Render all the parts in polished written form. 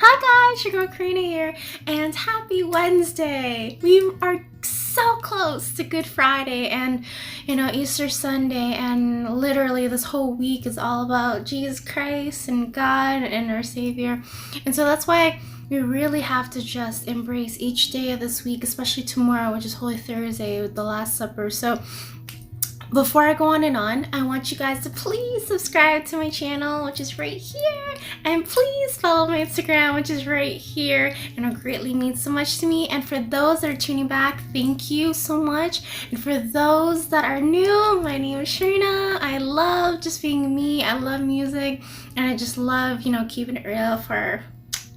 Hi guys, your girl Charina here, and happy Wednesday! We are so close to Good Friday and, Easter Sunday, and literally this whole week is all about Jesus Christ and God and our Savior. And so that's why we really have to just embrace each day of this week, especially tomorrow, which is Holy Thursday with the Last Supper. So before I go on and on, I want you guys to please subscribe to my channel, which is right here, and please follow my Instagram, which is right here, and it greatly means so much to me. And for those that are tuning back, thank you so much. And for those that are new, my name is Charina. I love just being me. I love music, and I just love, keeping it real for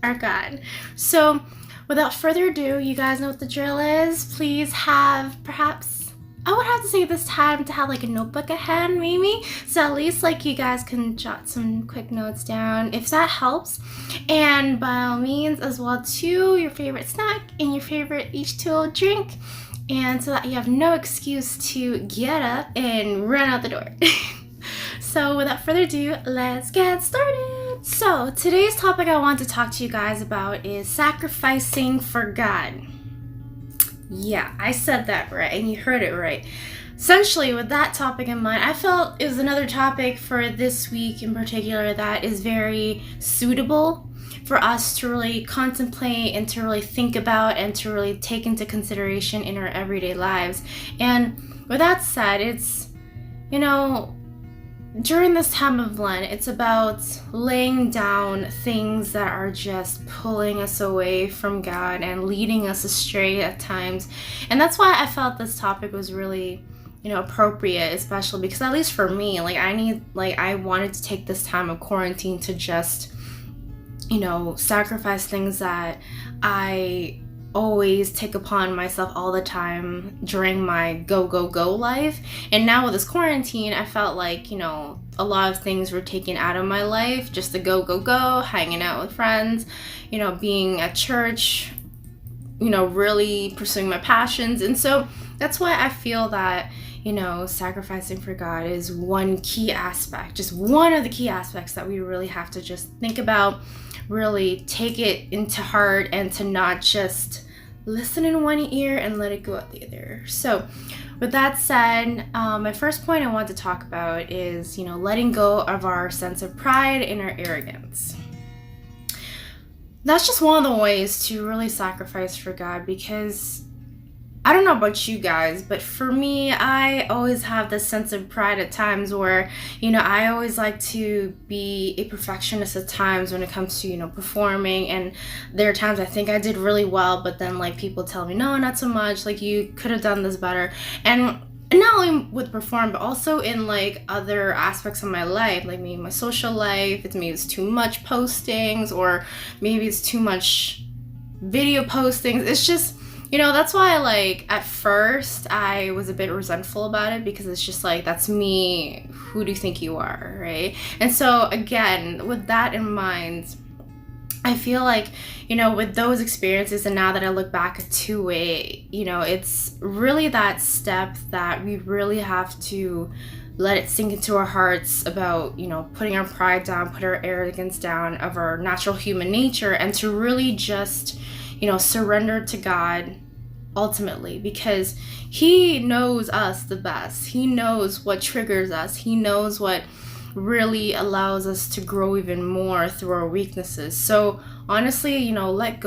our God. So without further ado, you guys know what the drill is. Please have I would have to say this time to have like a notebook at hand maybe, so at least like you guys can jot some quick notes down if that helps. And by all means as well too, your favorite snack and your favorite H2O drink, and so that you have no excuse to get up and run out the door. So without further ado, let's get started. So today's topic I want to talk to you guys about is sacrificing for God. Yeah, I said that right, and you heard it right. Essentially, with that topic in mind, I felt it was another topic for this week in particular that is very suitable for us to really contemplate and to really think about and to really take into consideration in our everyday lives. And with that said, it's, during this time of Lent, it's about laying down things that are just pulling us away from God and leading us astray at times. And that's why I felt this topic was really, appropriate, especially because at least for me, I wanted to take this time of quarantine to just, sacrifice things that I always take upon myself all the time during my go life. And now with this quarantine, I felt like, a lot of things were taken out of my life, just the go, hanging out with friends, being at church, really pursuing my passions. And so that's why I feel that, sacrificing for God is one key aspect, just one of the key aspects that we really have to just think about, really take it into heart, and to not just listen in one ear and let it go out the other. So with that said, my first point I want to talk about is, letting go of our sense of pride and our arrogance. That's just one of the ways to really sacrifice for God, because I don't know about you guys, but for me, I always have this sense of pride at times where, I always like to be a perfectionist at times when it comes to, performing. And there are times I think I did really well, but then people tell me, no, not so much, you could have done this better. And not only with perform, but also in other aspects of my life, maybe my social life. Maybe it's too much postings, or maybe it's too much video postings. It's just, that's why at first I was a bit resentful about it, because it's just that's me. Who do you think you are, right? And so again, with that in mind, I feel with those experiences, and now that I look back to it, it's really that step that we really have to let it sink into our hearts about, putting our pride down, put our arrogance down of our natural human nature, and to really just, surrender to God ultimately, because He knows us the best. He knows what triggers us. He knows what really allows us to grow even more through our weaknesses. So honestly, letting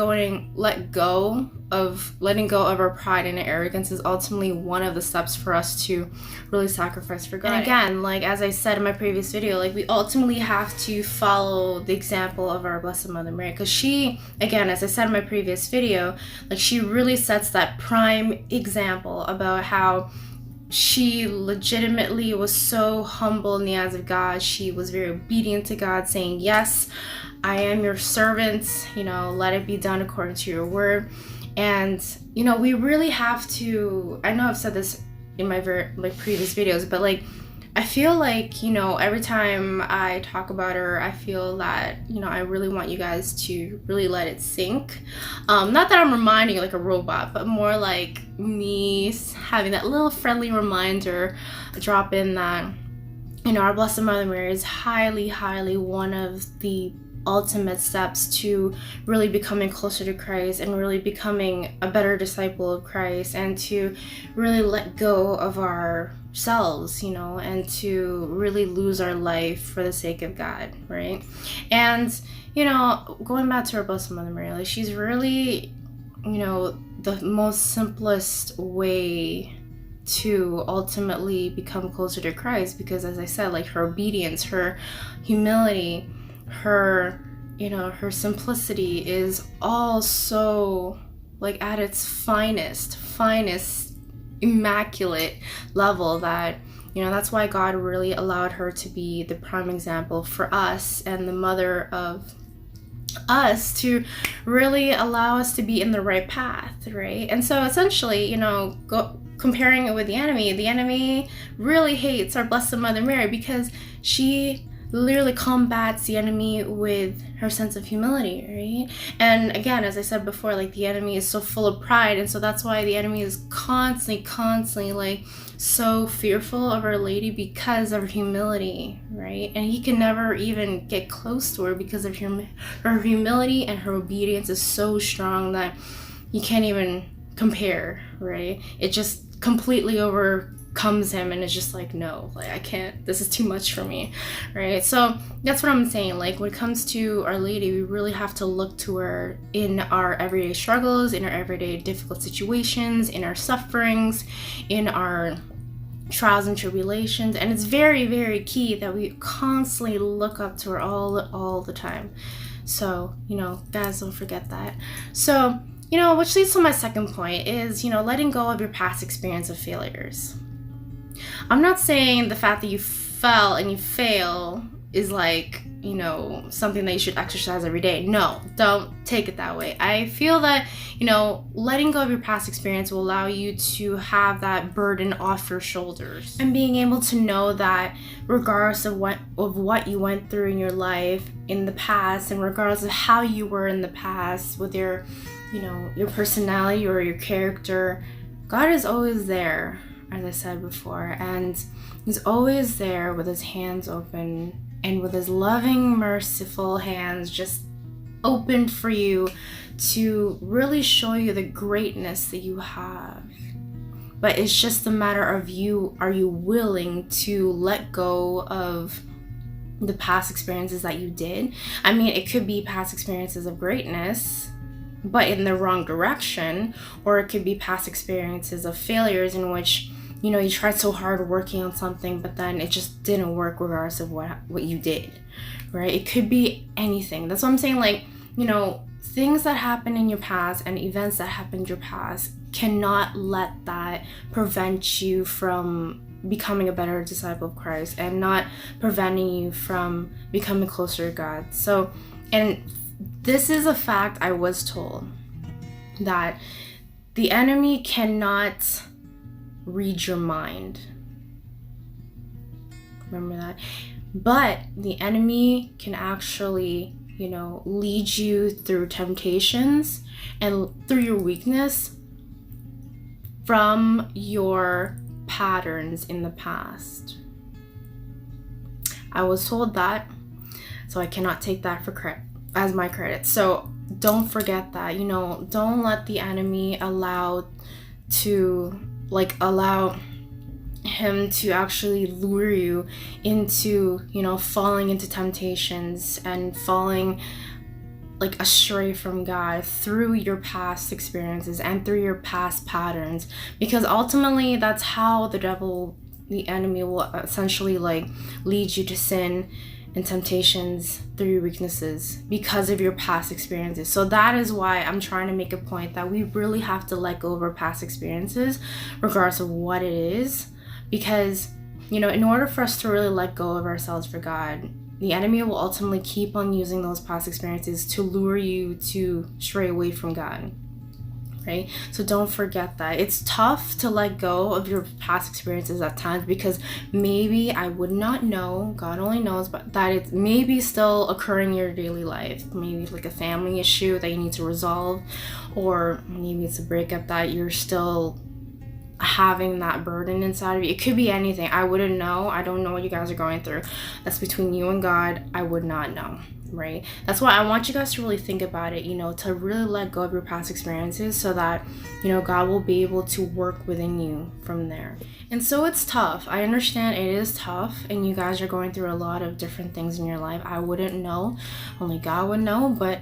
go of our pride and arrogance is ultimately one of the steps for us to really sacrifice for God. And again, as I said in my previous video, we ultimately have to follow the example of our Blessed Mother Mary, because she, again, as I said in my previous video, she really sets that prime example about how she legitimately was so humble in the eyes of God. She was very obedient to God, saying, yes, I am your servant, let it be done according to your word. And, we really have to, I know I've said this in my previous videos, but I feel every time I talk about her, I feel that, I really want you guys to really let it sink. Not that I'm reminding you like a robot, but more like me having that little friendly reminder drop in that, our Blessed Mother Mary is highly, highly one of the ultimate steps to really becoming closer to Christ and really becoming a better disciple of Christ, and to really let go of ourselves, and to really lose our life for the sake of God, right? And going back to our Blessed Mother Mary, like, she's really the most simplest way to ultimately become closer to Christ, because, as I said, like, her obedience, her humility, her her simplicity is all so, like, at its finest immaculate level, that that's why God really allowed her to be the prime example for us and the mother of us, to really allow us to be in the right path, right? And so essentially, comparing it with the enemy really hates our Blessed Mother Mary, because she literally combats the enemy with her sense of humility, right? And again, as I said before, like, the enemy is so full of pride, and so that's why the enemy is constantly like so fearful of Our Lady, because of her humility, right? And he can never even get close to her, because of her humility, and her obedience is so strong that you can't even compare, right? It just completely overcomes him, and it's just like, no, like, I can't, this is too much for me, right? So that's what I'm saying. Like, when it comes to Our Lady, we really have to look to her in our everyday struggles, in our everyday difficult situations, in our sufferings, in our trials and tribulations. And it's very, very key that we constantly look up to her all the time. So, guys, don't forget that. So, which leads to my second point is, letting go of your past experience of failures. I'm not saying the fact that you fell and you fail is like, something that you should exercise every day. No, don't take it that way. I feel that, letting go of your past experience will allow you to have that burden off your shoulders, and being able to know that regardless of what you went through in your life in the past, and regardless of how you were in the past with your personality or your character, God is always there, as I said before, and he's always there with his hands open, and with his loving, merciful hands just opened for you to really show you the greatness that you have. But it's just a matter of are you willing to let go of the past experiences that you did? I mean, it could be past experiences of greatness, but in the wrong direction, or it could be past experiences of failures in which you tried so hard working on something, but then it just didn't work regardless of what you did, right? It could be anything. That's what I'm saying. Like, things that happen in your past and events that happened in your past, cannot let that prevent you from becoming a better disciple of Christ, and not preventing you from becoming closer to God. So, and this is a fact I was told, that the enemy cannot read your mind. Remember that. But the enemy can actually, lead you through temptations and through your weakness from your patterns in the past. I was told that, so I cannot take that as my credit. So don't forget that, don't let the enemy allow him to actually lure you into, falling into temptations and falling like astray from God through your past experiences and through your past patterns, because ultimately that's how the enemy will essentially like lead you to sin and temptations through your weaknesses because of your past experiences. So that is why I'm trying to make a point that we really have to let go of our past experiences regardless of what it is, because in order for us to really let go of ourselves for God, the enemy will ultimately keep on using those past experiences to lure you to stray away from God, right? So don't forget that. It's tough to let go of your past experiences at times, because maybe I would not know, God only knows, but that it may be still occurring in your daily life. Maybe like a family issue that you need to resolve, or maybe it's a breakup that you're still having that burden inside of you. It could be anything. I wouldn't know. I don't know what you guys are going through. That's between you and God. I would not know. right? That's why I want you guys to really think about it, to really let go of your past experiences so that, God will be able to work within you from there. And so it's tough. I understand it is tough, and you guys are going through a lot of different things in your life. I wouldn't know, only God would know, but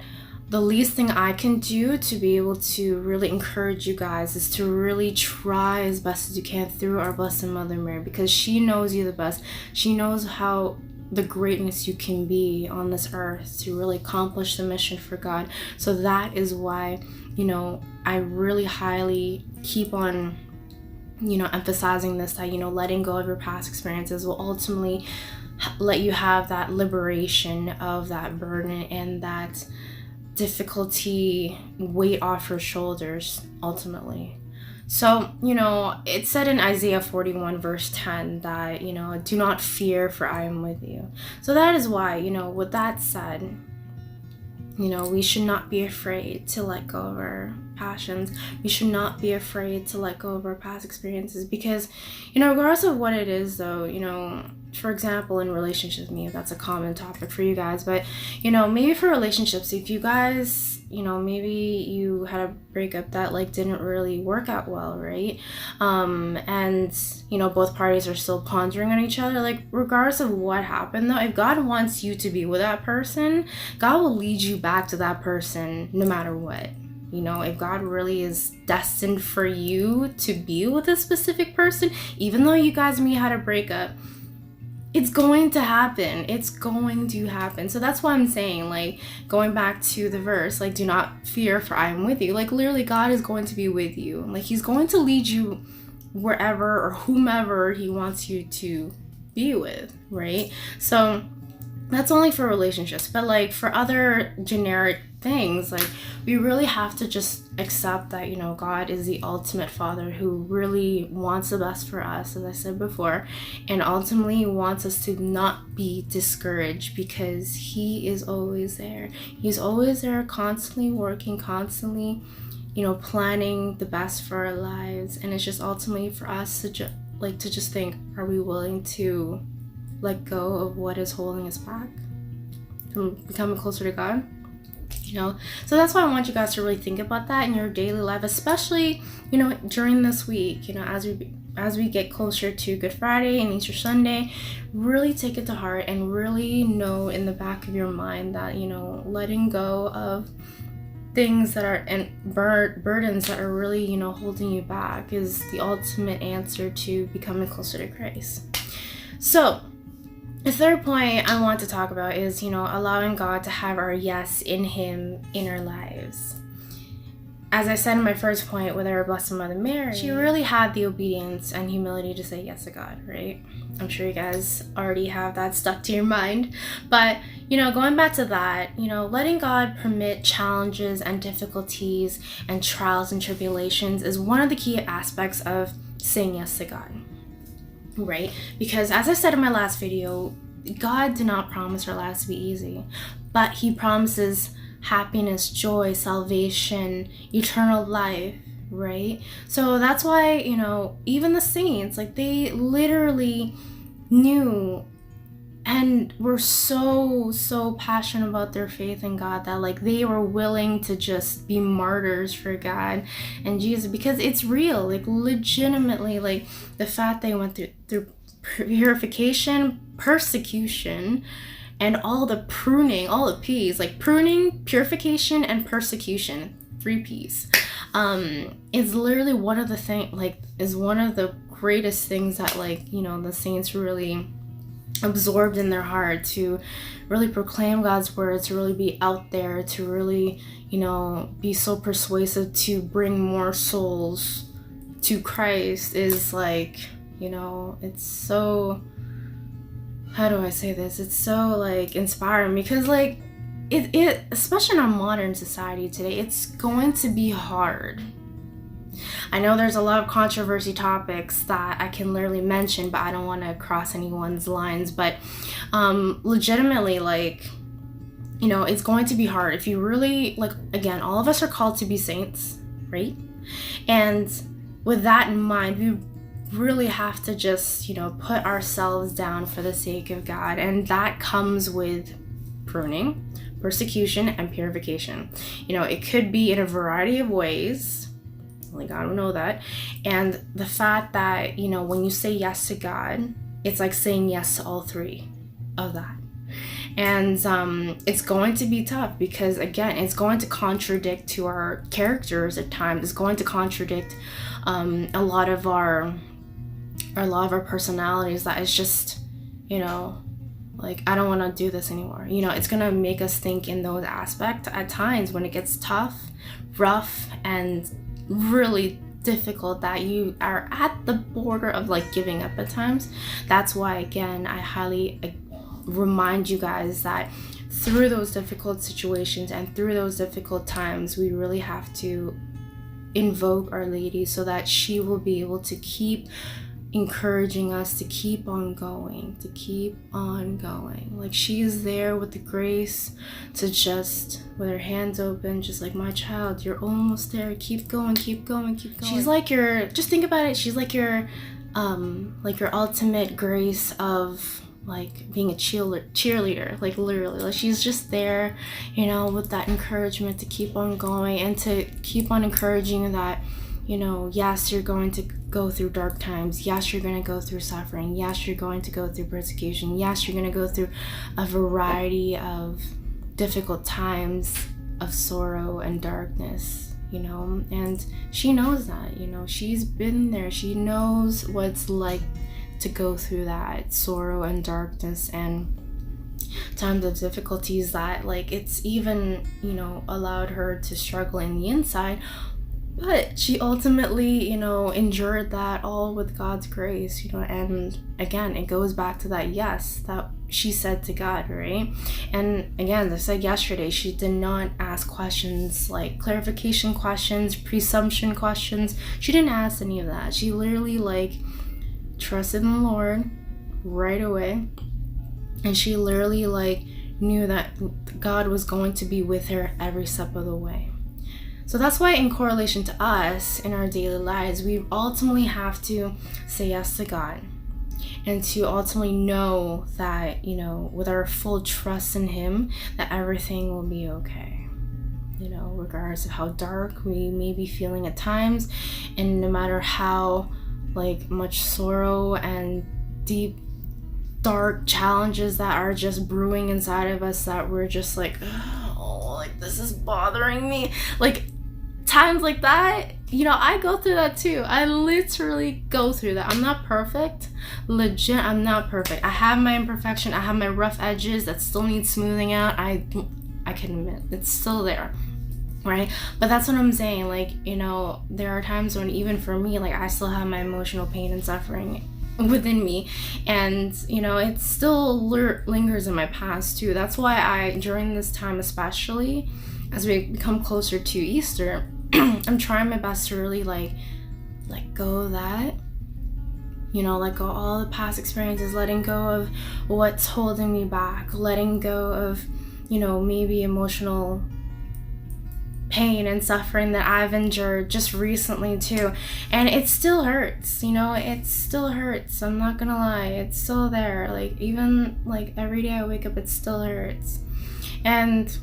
the least thing I can do to be able to really encourage you guys is to really try as best as you can through our Blessed Mother Mary, because she knows you the best. She knows how the greatness you can be on this earth to really accomplish the mission for God. So that is why, I really highly keep on, emphasizing this, that, letting go of your past experiences will ultimately let you have that liberation of that burden and that difficulty weight off your shoulders ultimately. So, it said in Isaiah 41 verse 10 that, do not fear, for I am with you. So that is why, with that said, we should not be afraid to let go of our passions. We should not be afraid to let go of our past experiences, because, regardless of what it is though, for example, in relationships, maybe that's a common topic for you guys, but, maybe for relationships, if you guys, maybe you had a breakup that didn't really work out well, right? And, both parties are still pondering on each other, regardless of what happened though, if God wants you to be with that person, God will lead you back to that person no matter what. If God really is destined for you to be with a specific person, even though you guys may have had a breakup, it's going to happen. It's going to happen. So that's why I'm saying, going back to the verse, do not fear, for I am with you. Literally, God is going to be with you. He's going to lead you wherever or whomever he wants you to be with, right? So that's only for relationships. But for other generic things, we really have to just accept that, God is the ultimate Father who really wants the best for us, as I said before, and ultimately wants us to not be discouraged, because he is always there. He's always there, constantly working, constantly, planning the best for our lives. And it's just ultimately for us to just think, are we willing to let go of what is holding us back from becoming closer to God? So that's why I want you guys to really think about that in your daily life, especially, during this week, as we get closer to Good Friday and Easter Sunday. Really take it to heart and really know in the back of your mind that, letting go of things that are and burdens that are really, holding you back is the ultimate answer to becoming closer to Christ. So the third point I want to talk about is, allowing God to have our yes in him in our lives. As I said in my first point with our Blessed Mother Mary, she really had the obedience and humility to say yes to God, right? I'm sure you guys already have that stuck to your mind. But, going back to that, letting God permit challenges and difficulties and trials and tribulations is one of the key aspects of saying yes to God. Right? Because as I said in my last video, God did not promise our lives to be easy, but he promises happiness, joy, salvation, eternal life, right? So that's why, even the saints, they literally knew and were so passionate about their faith in God that they were willing to just be martyrs for God and Jesus, because it's real. Legitimately, the fact they went through purification, persecution, and all the pruning, all the P's, pruning, purification, and persecution, 3 P's, is literally one of the is one of the greatest things that the saints really absorbed in their heart, to really proclaim God's word, to really be out there, to really, be so persuasive to bring more souls to Christ is it's so, how do I say this? It's so inspiring, because it especially in our modern society today, it's going to be hard. I know there's a lot of controversy topics that I can literally mention, but I don't want to cross anyone's lines. But legitimately, it's going to be hard if you really, again, all of us are called to be saints, right? And with that in mind, we really have to just, put ourselves down for the sake of God. And that comes with pruning, persecution, and purification. It could be in a variety of ways. Only God will know that. And the fact that, when you say yes to God, it's like saying yes to all three of that. And it's going to be tough because, again, it's going to contradict to our characters at times. It's going to contradict a lot of our personalities, that is just, like, I don't want to do this anymore. It's going to make us think in those aspects at times when it gets tough, rough, and really difficult, that you are at the border of like giving up at times. That's why, again, I highly remind you guys that through those difficult situations and through those difficult times, we really have to invoke Our Lady so that she will be able to keep encouraging us to keep on going, like she is there with the grace to just, with her hands open, just like, my child, you're almost there, keep going. She's like your, just think about it, she's like your ultimate grace of like being a cheerleader, like literally, like she's just there, with that encouragement to keep on going and to keep on encouraging you that, yes, you're going to go through dark times. Yes, you're going to go through suffering. Yes, you're going to go through persecution. Yes, you're going to go through a variety of difficult times of sorrow and darkness, and she knows that, she's been there. She knows what it's like to go through that sorrow and darkness and times of difficulties that, like, it's even, allowed her to struggle in the inside. But she ultimately, endured that all with God's grace, and again, it goes back to that yes that she said to God, right? And again, as I said yesterday, she did not ask questions like clarification questions, presumption questions. She didn't ask any of that. She literally, like, trusted in the Lord right away. And she literally, like, knew that God was going to be with her every step of the way. So that's why, in correlation to us in our daily lives, we ultimately have to say yes to God and to ultimately know that, with our full trust in Him, that everything will be okay. Regardless of how dark we may be feeling at times, and no matter how, like, much sorrow and deep, dark challenges that are just brewing inside of us, that we're just like, oh, like, this is bothering me. Like, times like that, I go through that too. I literally go through that. I'm not perfect. Legit, I'm not perfect. I have my imperfection. I have my rough edges that still need smoothing out. I can admit it's still there, right? But that's what I'm saying. Like, there are times when, even for me, like, I still have my emotional pain and suffering within me, and it still lingers in my past too. That's why during this time, especially as we become closer to Easter, I'm trying my best to really let go of that, let go of all the past experiences, letting go of what's holding me back, letting go of, maybe emotional pain and suffering that I've endured just recently too. And it still hurts, it still hurts. I'm not gonna lie, it's still there. Like, even like every day I wake up, it still hurts. And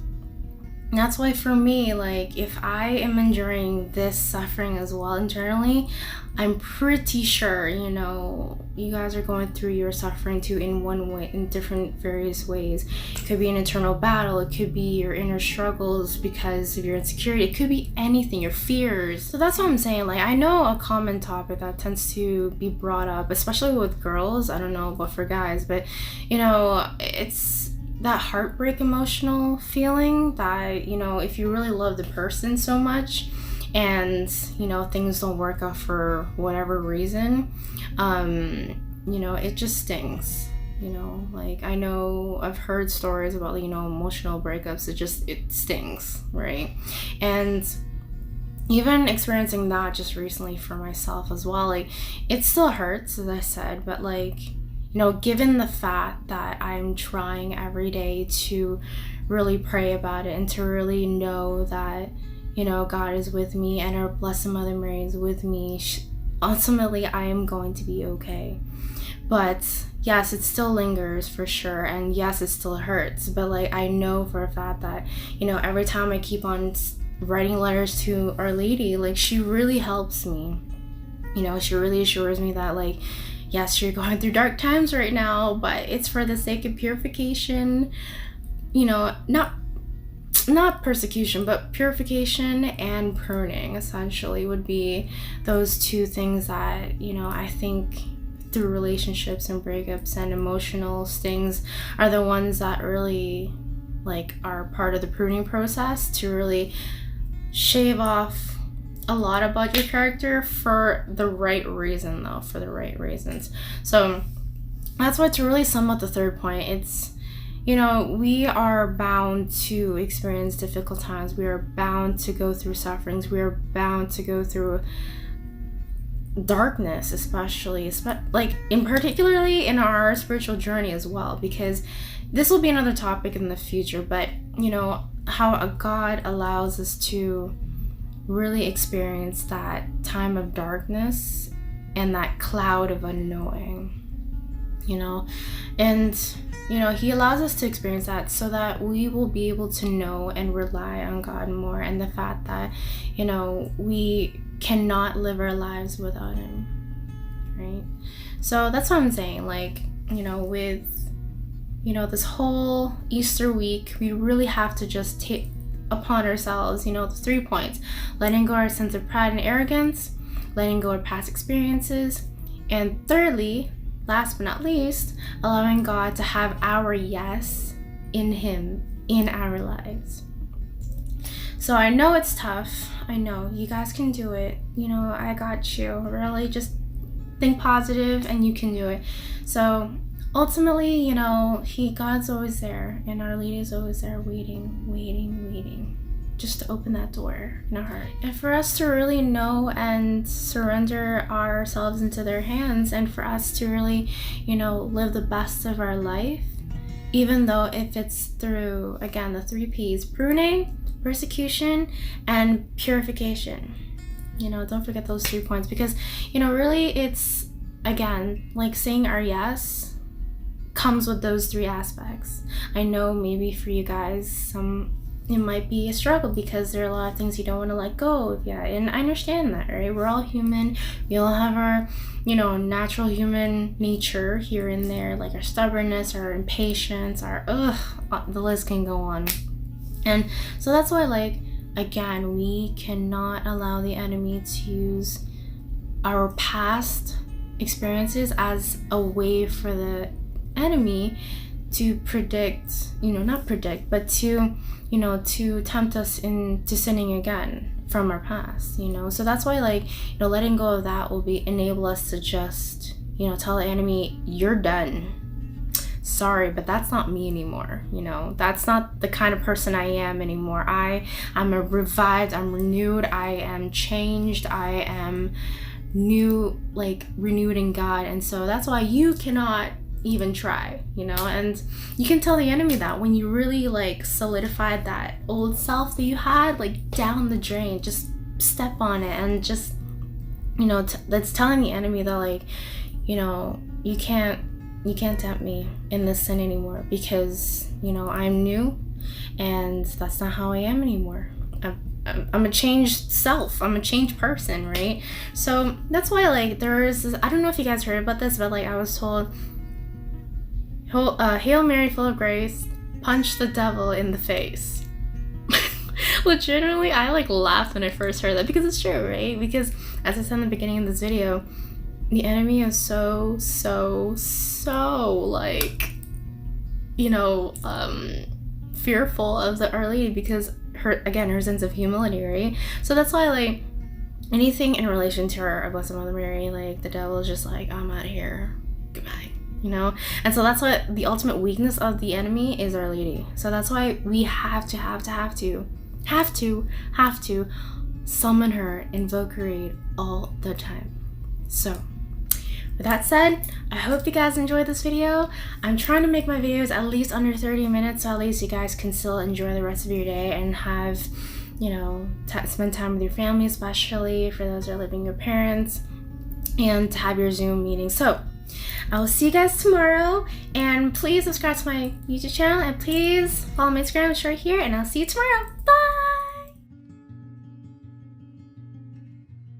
that's why, for me, like, if I am enduring this suffering as well internally, I'm pretty sure, you guys are going through your suffering too, in one way, in different various ways. It could be an internal battle. It could be your inner struggles because of your insecurity. It could be anything, your fears. So that's what I'm saying. Like, I know a common topic that tends to be brought up, especially with girls. I don't know about for guys, but, it's that heartbreak emotional feeling that, if you really love the person so much and, things don't work out for whatever reason, it just stings, like, I know I've heard stories about, emotional breakups. It stings, right? And even experiencing that just recently for myself as well, like, it still hurts, as I said, but, like, given the fact that I'm trying every day to really pray about it and to really know that, God is with me and our Blessed Mother Mary is with me, ultimately I am going to be okay. But yes, it still lingers for sure, and yes, it still hurts, but like I know for a fact that, you know, every time I keep on writing letters to Our Lady, like she really helps me. You know, she really assures me that, like, yes, you're going through dark times right now, but it's for the sake of purification. You know, not persecution, but purification and pruning essentially would be those two things that, you know, I think through relationships and breakups and emotional stings are the ones that really like are part of the pruning process, to really shave off a lot about your character for the right reason, though, for the right reasons. So that's why, to really sum up the third point, it's, you know, we are bound to experience difficult times. We are bound to go through sufferings. We are bound to go through darkness, especially like in particularly in our spiritual journey as well, because this will be another topic in the future. But you know, how a God allows us to really experience that time of darkness and that cloud of unknowing, you know, and you know, he allows us to experience that so that we will be able to know and rely on God more, and the fact that, you know, we cannot live our lives without him, right? So that's what I'm saying, like, you know, with, you know, this whole Easter week, we really have to just take upon ourselves, you know, the 3 points: letting go our sense of pride and arrogance, letting go of past experiences, and thirdly, last but not least, allowing God to have our yes in him in our lives. So I know it's tough. I know you guys can do it. You know, I got you. Really, just think positive and you can do it. So ultimately, you know, God's always there, and Our Lady is always there waiting, just to open that door in our heart. And for us to really know and surrender ourselves into their hands, and for us to really, you know, live the best of our life, even though if it's through, again, the 3 P's: pruning, persecution, and purification. You know, don't forget those 3 points, because, you know, really it's, again, like saying our yes comes with those 3 aspects. I know maybe for you guys, it might be a struggle because there are a lot of things you don't want to let go of yet, and I understand that, right? We're all human. We all have our, you know, natural human nature here and there, like our stubbornness, our impatience, the list can go on. And so that's why, like, again, we cannot allow the enemy to use our past experiences as a way for the enemy to not predict, but to, you know, to tempt us into sinning again from our past, you know. So that's why, like, you know, letting go of that will enable us to just, you know, tell the enemy, you're done. Sorry, but that's not me anymore. You know, that's not the kind of person I am anymore. I'm revived, I'm renewed, I am changed, I am new, like renewed in God. And so that's why you cannot even try, you know. And you can tell the enemy that when you really like solidified that old self that you had, like, down the drain, just step on it, and just, you know, that's telling the enemy that, like, you know, you can't tempt me in this sin anymore, because, you know, I'm new and that's not how I am anymore. I'm a changed self. I'm a changed person, right? So that's why, like, there's this, I don't know if you guys heard about this, but like I was told, Hail Mary, full of grace, punch the devil in the face. Legitimately, I like laughed when I first heard that, because it's true, right? Because as I said in the beginning of this video, the enemy is so like, you know, fearful of the Our Lady, because her sense of humility, right? So that's why, like, anything in relation to our Blessed Mother Mary, like, the devil is just like, I'm out of here, goodbye, you know. And so that's why the ultimate weakness of the enemy is Our Lady. So that's why we have to summon her, invoke her aid all the time. So with that said, I hope you guys enjoyed this video. I'm trying to make my videos at least under 30 minutes, so at least you guys can still enjoy the rest of your day and have, you know, spend time with your family, especially for those that are living with your parents, and to have your Zoom meetings. So I will see you guys tomorrow, and please subscribe to my YouTube channel, and please follow my Instagram, it's right here, and I'll see you tomorrow.